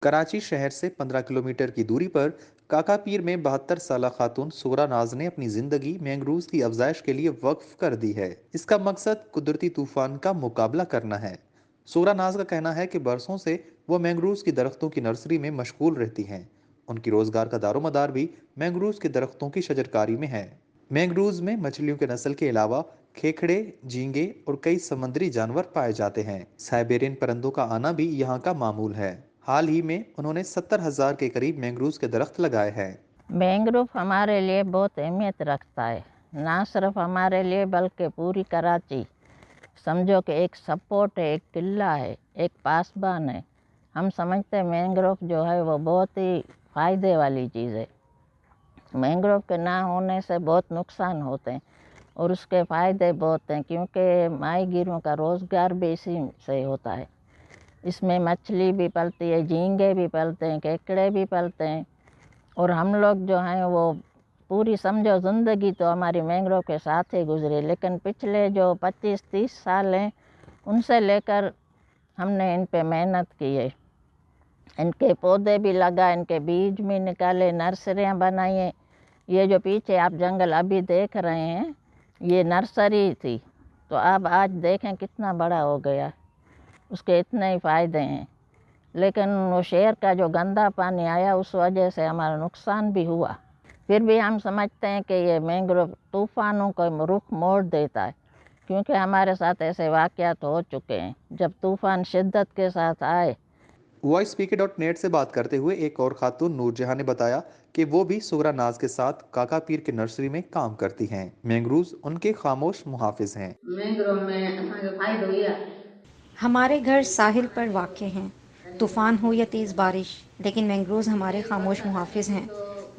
कराची शहर से 15 किलोमीटर की दूरी पर काका पीर में 72 साल खातून सोरा नाज ने अपनी जिंदगी मैंग्रोव की अफजाइश के लिए वक्फ कर दी है। इसका मकसद कुदरती तूफान का मुकाबला करना है। सोरा नाज का कहना है कि बरसों से वो मैंग्रोव की दरख्तों की नर्सरी में मशगूल रहती हैं। उनकी रोजगार का दारोमदार भी मैंग्रोव के दरख्तों की शजरकारी में है। मैंग्रोव में मछलियों के नस्ल के अलावा खेखड़े, झींगे और कई समुद्री जानवर पाए जाते हैं। साइबेरियन परिंदों का आना भी यहाँ का मामूल है। हाल ही में उन्होंने 70,000 के करीब मैंग्रोव के दरख्त लगाए हैं। मैंग्रोव हमारे लिए बहुत अहमियत रखता है, ना सिर्फ हमारे लिए बल्कि पूरी कराची। समझो कि एक सपोर्ट है, एक किला है, एक पासबान है। हम समझते हैं मैंग्रोव जो है वो बहुत ही फ़ायदे वाली चीज़ है। मैंग्रोव के ना होने से बहुत नुकसान होते हैं और उसके फ़ायदे बहुत हैं, क्योंकि माहीगीरों का रोज़गार भी इसी से होता है। इसमें मछली भी पलती है, झींगे भी पलते हैं, केकड़े भी पलते हैं। और हम लोग जो हैं वो पूरी समझो ज़िंदगी तो हमारी मैंग्रोव के साथ ही गुजरी, लेकिन पिछले जो 25-30 साल हैं उनसे लेकर हमने इन पे मेहनत की है। इनके पौधे भी लगाए, इनके बीज भी निकाले, नर्सरियाँ बनाई हैं। ये जो पीछे आप जंगल अभी देख रहे हैं ये नर्सरी थी, तो अब आज देखें कितना बड़ा हो गया। उसके इतने ही फ़ायदे हैं, लेकिन वो शहर का जो गंदा पानी आया उस वजह से हमारा नुकसान भी हुआ। फिर भी हम समझते हैं कि ये मैंग्रोव तूफ़ानों का रुख मोड़ देता है, क्योंकि हमारे साथ ऐसे वाक़यात हो चुके हैं जब तूफ़ान शिद्दत के साथ आए। voicepeaker.net से बात करते हुए एक और खातून नूरजहां ने बताया कि वो भी सोरा नाज के साथ काका पीर की नर्सरी में काम करती हैं। मैंग्रोव उनके खामोश मुहाफिज हैं। मैंग्रोव में असांखे फ़ाइदो ये आहे। हमारे घर साहिल पर वाक़ हैं। तूफ़ान हो या तेज़ बारिश, लेकिन मैंग्रोव्स हमारे खामोश मुहाफ़िज़ हैं।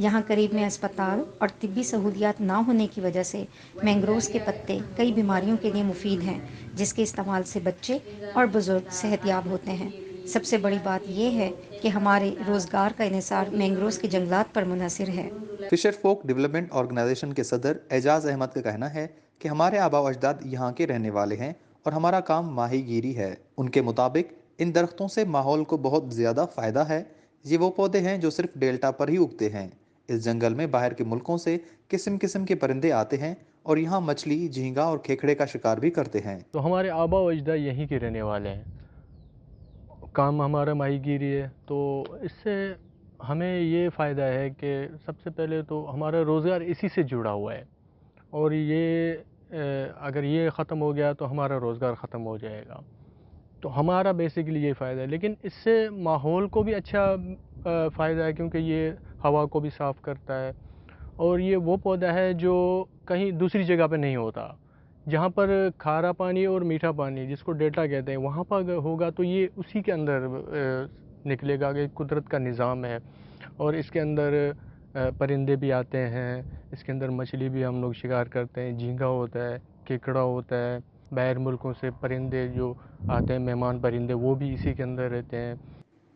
यहाँ करीब में अस्पताल और तिब्बी सहूलियात ना होने की वजह से मैंग्रोव्स के पत्ते कई बीमारियों के लिए मुफीद हैं, जिसके इस्तेमाल से बच्चे और बुज़ुर्ग सेहतयाब होते हैं। सबसे बड़ी बात यह है कि हमारे रोज़गार का इन्हिसार मैंग्रोव्स के जंगलात पर मुनहसर है। फिशर फोक डेवलपमेंट ऑर्गेनाइजेशन के सदर एजाज अहमद का कहना है कि हमारे आबा अजदाद यहाँ के रहने वाले हैं और हमारा काम माहीगीरी है। उनके मुताबिक इन दरख्तों से माहौल को बहुत ज़्यादा फ़ायदा है। ये वो पौधे हैं जो सिर्फ डेल्टा पर ही उगते हैं। इस जंगल में बाहर के मुल्कों से किस्म किस्म के परिंदे आते हैं और यहाँ मछली, झींगा और खेखड़े का शिकार भी करते हैं। तो हमारे आबा व अजदाद यहीं के रहने वाले हैं, काम हमारा माहीगीरी है, तो इससे हमें ये फ़ायदा है कि सबसे पहले तो हमारा रोज़गार इसी से जुड़ा हुआ है, और ये अगर ये ख़त्म हो गया तो हमारा रोज़गार ख़त्म हो जाएगा। तो हमारा बेसिकली ये फ़ायदा है, लेकिन इससे माहौल को भी अच्छा फ़ायदा है, क्योंकि ये हवा को भी साफ़ करता है। और ये वो पौधा है जो कहीं दूसरी जगह पे नहीं होता। जहाँ पर खारा पानी और मीठा पानी, जिसको डेल्टा कहते हैं, वहाँ पर होगा तो ये उसी के अंदर निकलेगा कि कुदरत का निज़ाम है। और इसके अंदर परिंदे भी आते हैं, इसके अंदर मछली भी हम लोग शिकार करते हैं, झींगा होता है, केकड़ा होता है। बाहर मुल्कों से परिंदे जो आते हैं, मेहमान परिंदे, वो भी इसी के अंदर रहते हैं।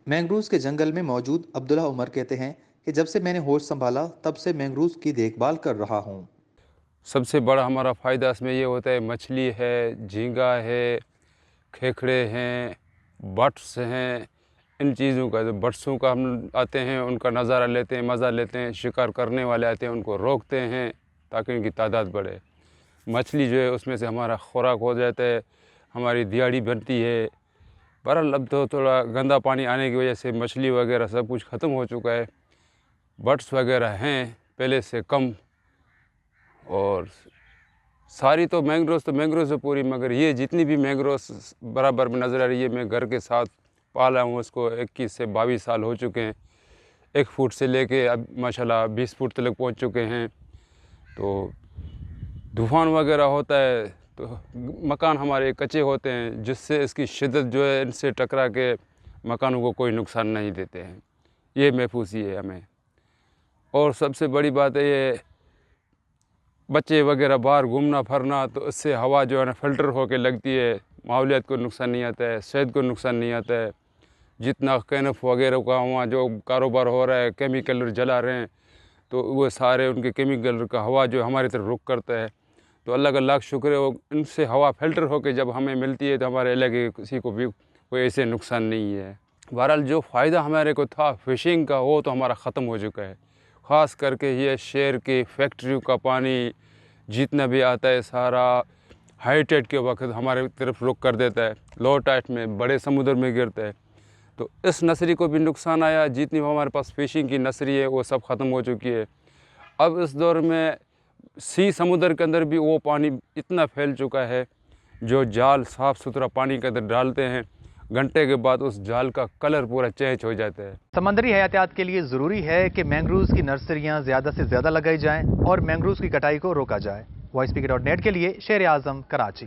मैंग्रोव के जंगल में मौजूद अब्दुल्ला उमर कहते हैं कि जब से मैंने होश संभाला तब से मैंग्रोव की देखभाल कर रहा हूँ। सबसे बड़ा हमारा फ़ायदा इसमें ये होता है, मछली है, झींगा है, खेखड़े हैं, बट्स हैं। इन चीज़ों का, जो बट्सों का हम आते हैं उनका नज़ारा लेते हैं, मज़ा लेते हैं। शिकार करने वाले आते हैं, उनको रोकते हैं ताकि उनकी तादाद बढ़े। मछली जो है उसमें से हमारा खुराक हो जाता है, हमारी दिहाड़ी बनती है। बहरहाल अब तो थोड़ा गंदा पानी आने की वजह से मछली वगैरह सब कुछ ख़त्म हो चुका है। बट्स वगैरह हैं पहले से कम, और सारी तो मैंग्रोव से पूरी, मगर ये जितनी भी मैंग्रोव बराबर में नज़र आ रही है, मैं घर के साथ पाला हूँ उसको। 21 से 22 साल हो चुके हैं। 1 फुट से लेके अब माशाल्लाह 20 फुट तक पहुँच चुके हैं। तो तूफ़ान वगैरह होता है तो मकान हमारे कच्चे होते हैं, जिससे इसकी शिद्दत जो है इनसे टकरा के मकानों को कोई नुकसान नहीं देते हैं। ये महफूज़ी है हमें। और सबसे बड़ी बात है ये बच्चे वगैरह बाहर घूमना फिरना, तो इससे हवा जो है ना फ़िल्टर होकर लगती है, माहौलियात को नुकसान नहीं आता है, सेहत को नुकसान नहीं आता है। जितना कैनफ वगैरह का वहाँ जो कारोबार हो रहा है, केमिकल जला रहे हैं, तो वो सारे उनके केमिकल का हवा जो हमारी तरफ रुख करता है। तो अल्लाह का लाख शुक्र है, वो इनसे हवा फ़िल्टर होकर जब हमें मिलती है तो हमारे इलाके किसी को भी कोई ऐसे नुकसान नहीं है। बहरहाल जो फ़ायदा हमारे को था फ़िशिंग का वो तो हमारा ख़त्म हो चुका है। ख़ास करके ये शहर की फैक्ट्रियों का पानी जितना भी आता है सारा हाई टाइड के वक्त हमारे तरफ रुख कर देता है, लो टाइड में बड़े समुद्र में गिरता है। तो इस नस्री को भी नुकसान आया, जितनी हमारे पास फ़िशिंग की नस्री है वो सब ख़त्म हो चुकी है। अब इस दौर में समुद्र के अंदर भी वो पानी इतना फैल चुका है, जो जाल साफ़ सुथरा पानी के अंदर डालते हैं घंटे के बाद उस जाल का कलर पूरा चेंज हो जाता है। समंदरी हयातियात के लिए ज़रूरी है कि मैंग्रोव्स की नर्सरियाँ ज़्यादा से ज़्यादा लगाई जाएं और मैंग्रोव्स की कटाई को रोका जाए। voicepk.net के लिए शेर आज़म, कराची।